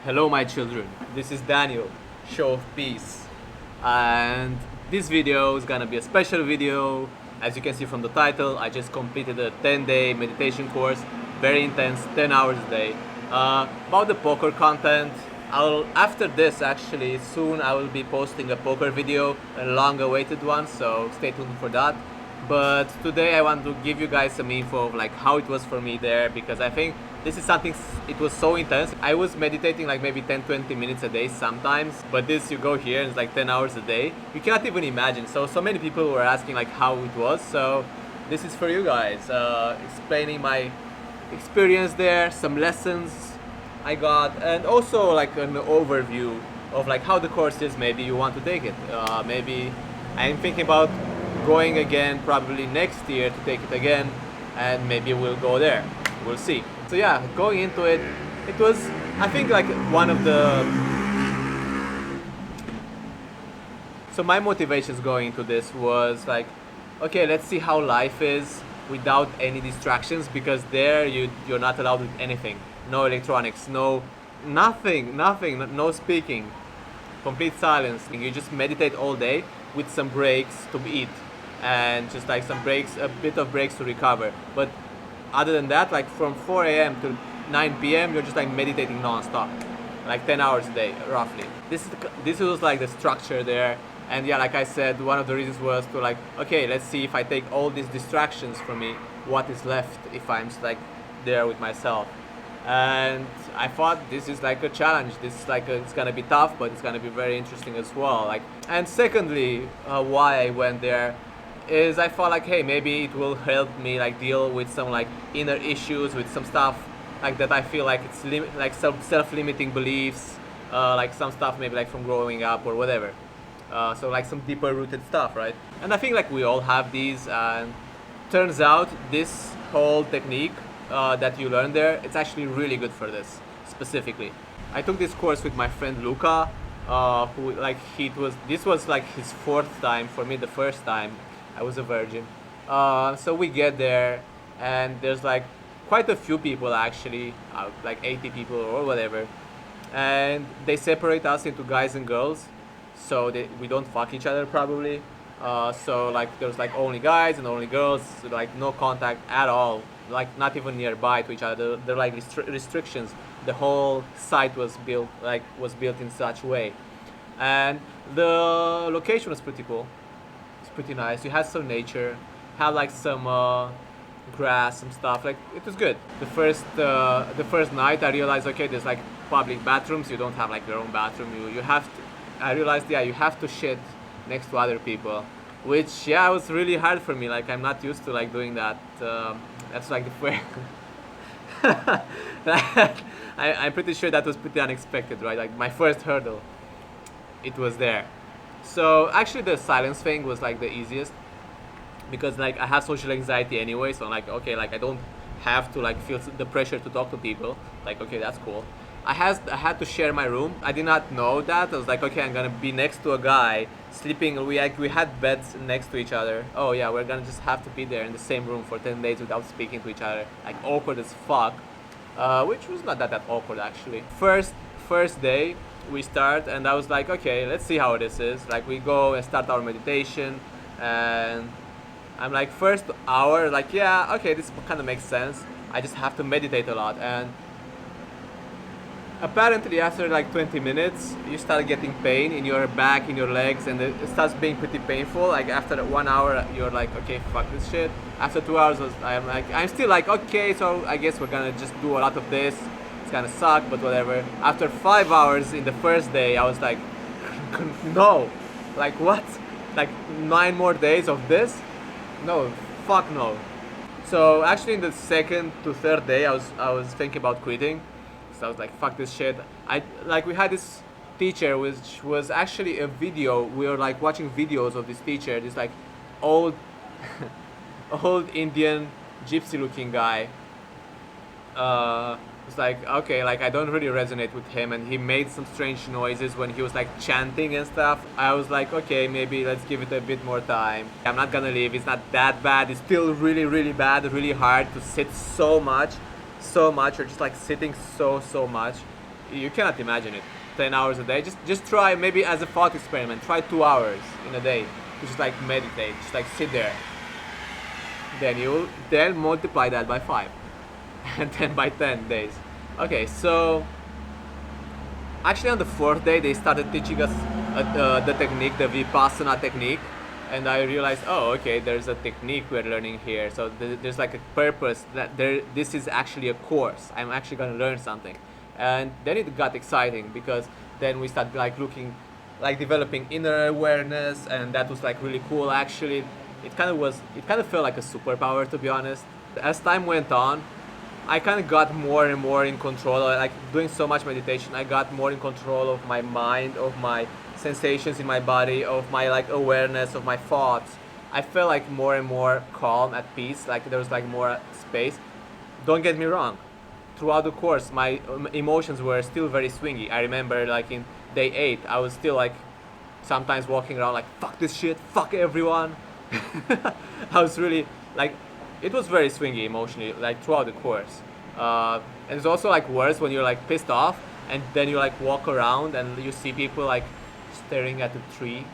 Hello my children, this is Daniel, Show of Peace, and this video is gonna be a special video. As you can see from the title, I just completed a 10-day meditation course, very intense, 10 hours a day, about the poker content. After this actually, soon I will be posting a poker video, a long awaited one, so stay tuned for that. But today I want to give you guys some info of like how it was for me there, because I think this is something, it was so intense. I was meditating like maybe 10-20 minutes a day sometimes, but this, you go here and it's like 10 hours a day. You cannot even imagine. So many people were asking like how it was, so this is for you guys, explaining my experience there, some lessons I got, and also like an overview of like how the course is. Maybe you want to take it, maybe I'm thinking about going again probably next year to take it again, and maybe we'll go there, we'll see. So yeah, going into it, it was, I think, like one of the, so my motivations going into this was like, okay, let's see how life is without any distractions, because there you're not allowed with anything, no electronics, nothing, no speaking, complete silence. You just meditate all day with some breaks to eat, and just like some breaks, a bit of breaks to recover. But other than that, like from 4 a.m. to 9 p.m. you're just like meditating non-stop, like 10 hours a day roughly. This was like the structure there. And yeah, like I said, one of the reasons was to like, okay, let's see if I take all these distractions from me, what is left if I'm just like there with myself. And I thought this is like a challenge. This is like it's gonna be tough, but it's gonna be very interesting as well. Like, and secondly, why I went there is I thought like, hey, maybe it will help me like deal with some like inner issues, with some stuff like that I feel like it's like some self-limiting beliefs, like some stuff maybe like from growing up or whatever. So like some deeper rooted stuff, right? And I think like we all have these, and turns out this whole technique that you learn there, it's actually really good for this specifically. I took this course with my friend Luca, who like this was like his fourth time. For me, the first time I was a virgin. So we get there, and there's like quite a few people actually, like 80 people or whatever, and they separate us into guys and girls, so we don't fuck each other probably. So like there's like only guys and only girls, so like no contact at all, like not even nearby to each other. They're like restrictions. The whole site was built in such way, and the location was pretty cool. It's pretty nice. You had some nature, had like some grass, some stuff. Like it was good. The first night I realized, okay, there's like public bathrooms. You don't have like your own bathroom. You have to. I realized, yeah, you have to shit next to other people, which yeah, was really hard for me. Like I'm not used to like doing that. That's like the first. I'm pretty sure that was pretty unexpected, right? Like my first hurdle, it was there. So actually, the silence thing was like the easiest, because like I have social anxiety anyway. So I'm like, okay, like I don't have to like feel the pressure to talk to people. Like, okay, that's cool. I had to share my room. I did not know that. I was like, okay, I'm gonna be next to a guy sleeping. We had beds next to each other. Oh yeah, we're gonna just have to be there in the same room for 10 days without speaking to each other. Like awkward as fuck, which was not that awkward actually. First day we start, and I was like, okay, let's see how this is. Like we go and start our meditation, and I'm like, first hour, like yeah, okay, this kind of makes sense. I just have to meditate a lot, and apparently after like 20 minutes you start getting pain in your back, in your legs, and it starts being pretty painful. Like after 1 hour you're like, okay, fuck this shit. After 2 hours I'm still like, okay, so I guess we're gonna just do a lot of this. It's gonna suck, but whatever. After 5 hours in the first day I was like, no, like what, like 9 more days of this? No, fuck no. So actually in the second to third day I was thinking about quitting. I was like, fuck this shit. We had this teacher, which was actually a video. We were like watching videos of this teacher, this like old old Indian gypsy looking guy. It's like, okay, like I don't really resonate with him, and he made some strange noises when he was like chanting and stuff. I was like, okay, maybe let's give it a bit more time. I'm not gonna leave. It's not that bad. It's still really, really bad, really hard to sit so much, or just like sitting so much. You cannot imagine it. 10 hours a day. Just try, maybe as a thought experiment, try 2 hours in a day to just like meditate, just like sit there. Then multiply that by 5 and then by 10 days. Okay, so actually on the 4th day they started teaching us the technique, the Vipassana technique, and I realized, oh, okay, there's a technique we're learning here. So there's like a purpose that this is actually a course. I'm actually gonna learn something, and then it got exciting because then we started like looking, like developing inner awareness, and that was like really cool. Actually, it kind of felt like a superpower, to be honest. As time went on, I kind of got more and more in control. Like doing so much meditation, I got more in control of my mind, of my sensations in my body, of my like awareness of my thoughts. I felt like more and more calm, at peace, like there was like more space. Don't get me wrong, throughout the course my emotions were still very swingy. I remember like in day 8 I was still like sometimes walking around like fuck this shit, fuck everyone. I was really like, it was very swingy emotionally like throughout the course. And it's also like worse when you're like pissed off and then you like walk around and you see people like staring at the tree,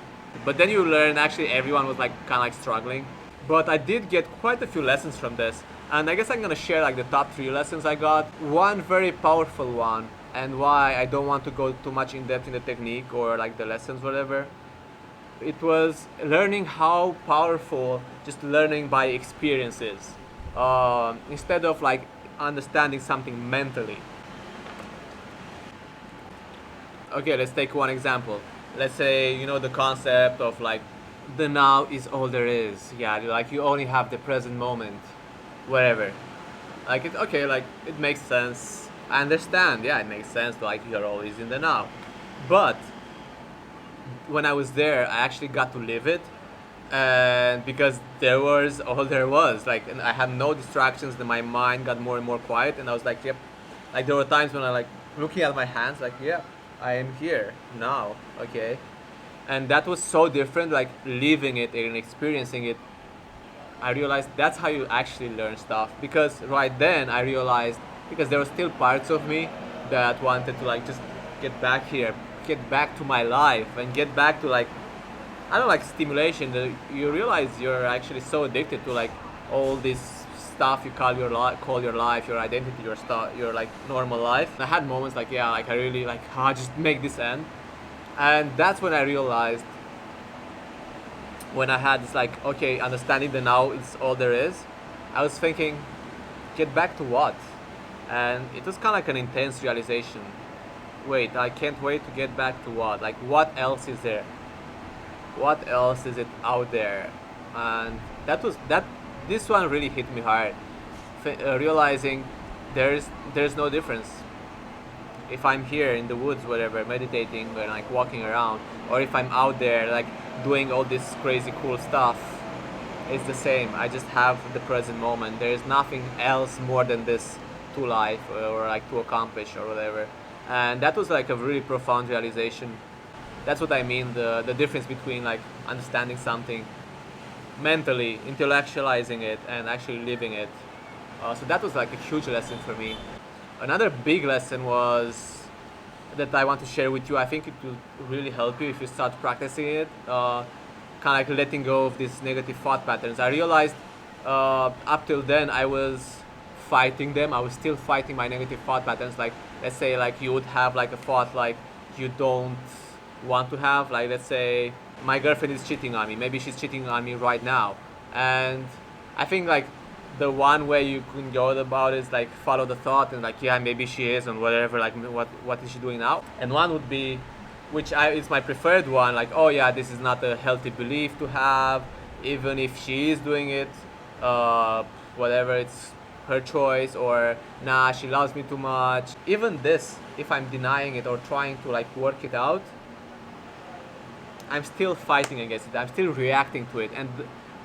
but then you learn actually everyone was like kind of like struggling. But I did get quite a few lessons from this, and I guess I'm gonna share like the top 3 lessons I got. One very powerful one, and why I don't want to go too much in depth in the technique or like the lessons, whatever. It was learning how powerful just learning by experiences, instead of like understanding something mentally. Okay, let's take one example. Let's say you know the concept of like the now is all there is. Yeah, like you only have the present moment, whatever. Like it, okay, like it makes sense. I understand. Yeah, it makes sense. Like you're always in the now, but when I was there, I actually got to live it, and because there was all there was. Like, and I had no distractions. Then my mind got more and more quiet, and I was like, yep. Like there were times when I like looking at my hands, like, yeah, I am here now, okay? And that was so different, like living it and experiencing it. I realized that's how you actually learn stuff. Because right then I realized, because there were still parts of me that wanted to like just get back here, get back to my life and get back to like, I don't know, like stimulation. You realize you're actually so addicted to like all this stuff you call your life, your identity, your like normal life. And I had moments like, yeah, like I really like, just make this end. And that's when I realized, when I had this like, okay, understanding the now is all there is, I was thinking, get back to what? And it was kind of like an intense realization. Wait, I can't wait to get back to what? Like, what else is there? What else is it out there? And this one really hit me hard, realizing there's no difference if I'm here in the woods, whatever, meditating or like walking around, or if I'm out there like doing all this crazy cool stuff. It's the same. I just have the present moment. There is nothing else more than this to life or like to accomplish or whatever. And that was like a really profound realization. That's what I mean, the difference between like understanding something mentally, intellectualizing it, and actually living it. So that was like a huge lesson for me. Another big lesson was that I want to share with you. I think it will really help you if you start practicing it. Kind of like letting go of these negative thought patterns. I realized up till then I was fighting them. I was still fighting my negative thought patterns. Like, let's say like you would have like a thought like you don't want to have. Like, let's say my girlfriend is cheating on me. Maybe she's cheating on me right now. And I think like the one way you can go about is like follow the thought and like, yeah, maybe she is, and whatever, like what is she doing now? And one would be, which is my preferred one, like, oh yeah, this is not a healthy belief to have, even if she is doing it, whatever, it's her choice, or nah, she loves me too much. Even this, if I'm denying it or trying to like work it out, I'm still fighting against it. I'm still reacting to it. And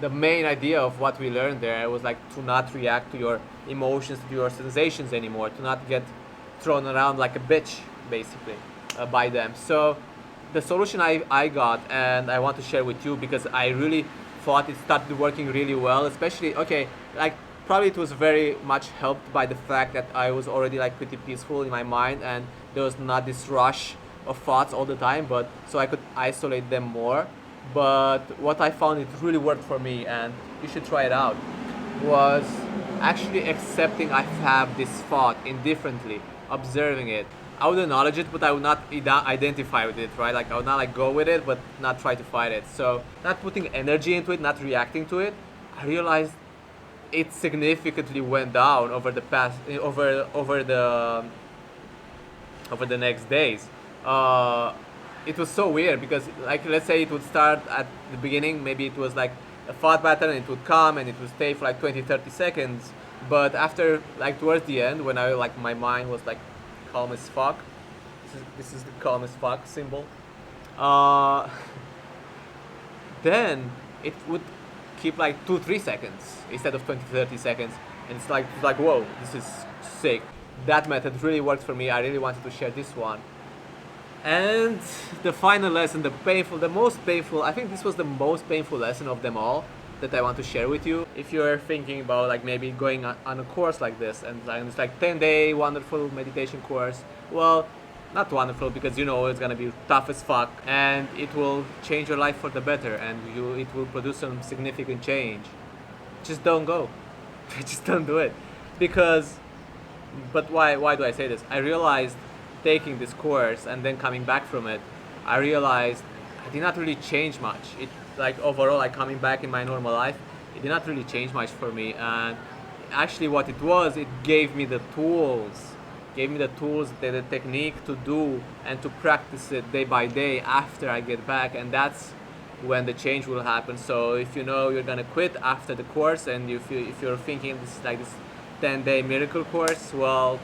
the main idea of what we learned there was like to not react to your emotions, to your sensations anymore, to not get thrown around like a bitch, basically, by them. So the solution I got, and I want to share with you because I really thought it started working really well, especially, okay, like probably it was very much helped by the fact that I was already like pretty peaceful in my mind, and there was not this rush of thoughts all the time, but so I could isolate them more. But what I found it really worked for me, and you should try it out, was actually accepting I have this thought indifferently, observing it. I would acknowledge it, but I would not identify with it, right? Like I would not like go with it, but not try to fight it. So not putting energy into it, not reacting to it. I realized it significantly went down over the past, over the next days. It was so weird because, like, let's say it would start at the beginning, maybe it was like a thought pattern, and it would come and it would stay for like 20-30 seconds. But after, like, towards the end, when I, like, my mind was like calm as fuck, this is the calm as fuck symbol, then it would keep like 2-3 seconds instead of 20-30 seconds, and it's like whoa, this is sick. That method really worked for me. I really wanted to share this one. And the final lesson, the most painful, I think this was the most painful lesson of them all that I want to share with you. If you're thinking about like maybe going on a course like this, and it's like 10-day wonderful meditation course, well, not wonderful, because you know it's gonna be tough as fuck, and it will change your life for the better, and it will produce some significant change. Just don't go. Just don't do it. But why do I say this? I realized taking this course and then coming back from it, I realized I did not really change much. It, like, overall, like, coming back in my normal life, it did not really change much for me. And actually what it was, it gave me the tools, the technique to do and to practice it day by day after I get back, and that's when the change will happen. So if you know you're gonna quit after the course, and if you're thinking this is like this 10-day miracle course, well,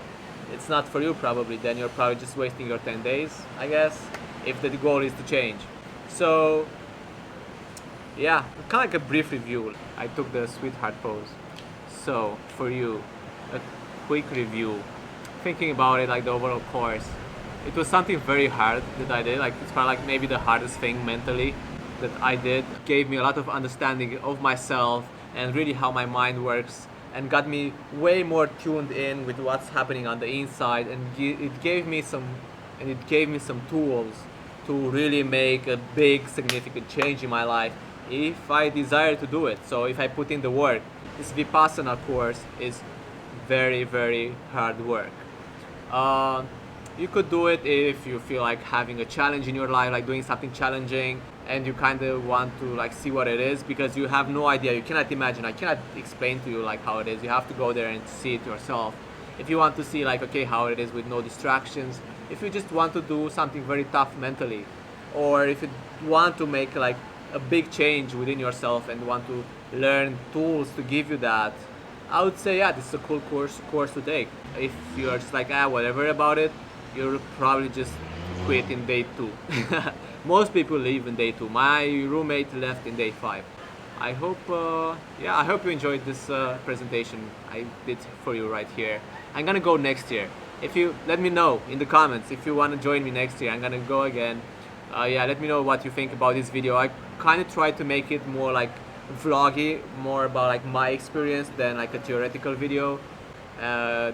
it's not for you probably. Then you're probably just wasting your 10 days, I guess, if the goal is to change. So yeah, kind of like a brief review. I took the sweetheart pose. So for you, a quick review. Thinking about it, like the overall course, it was something very hard that I did. Like, it's probably like maybe the hardest thing mentally that I did. It gave me a lot of understanding of myself and really how my mind works, and got me way more tuned in with what's happening on the inside, and it gave me some tools to really make a big significant change in my life if I desire to do it. So if I put in the work, this Vipassana course is very, very hard work. You could do it if you feel like having a challenge in your life, like doing something challenging, and you kind of want to like see what it is, because you have no idea. You cannot imagine. I cannot explain to you like how it is. You have to go there and see it yourself. If you want to see like, okay, how it is with no distractions, if you just want to do something very tough mentally, or if you want to make like a big change within yourself and want to learn tools to give you that, I would say, yeah, this is a cool course to take. If you're just like, whatever about it, you'll probably just quit in day 2. Most people leave in day 2. My roommate left in day 5. I hope you enjoyed this presentation I did for you right here. I'm gonna go next year. If you let me know in the comments if you want to join me next year, I'm gonna go again. Let me know what you think about this video. I kind of tried to make it more like vloggy, more about like my experience than like a theoretical video.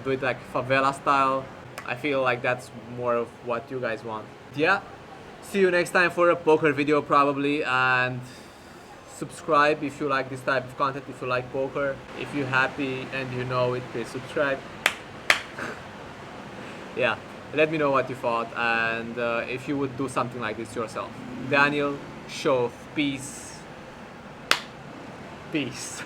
Do it like favela style. I feel like that's more of what you guys want. Yeah, see you next time for a poker video probably, and subscribe if you like this type of content, if you like poker. If you're happy and you know it, please subscribe. Yeah, let me know what you thought, and if you would do something like this yourself. Daniel, show of peace. Peace.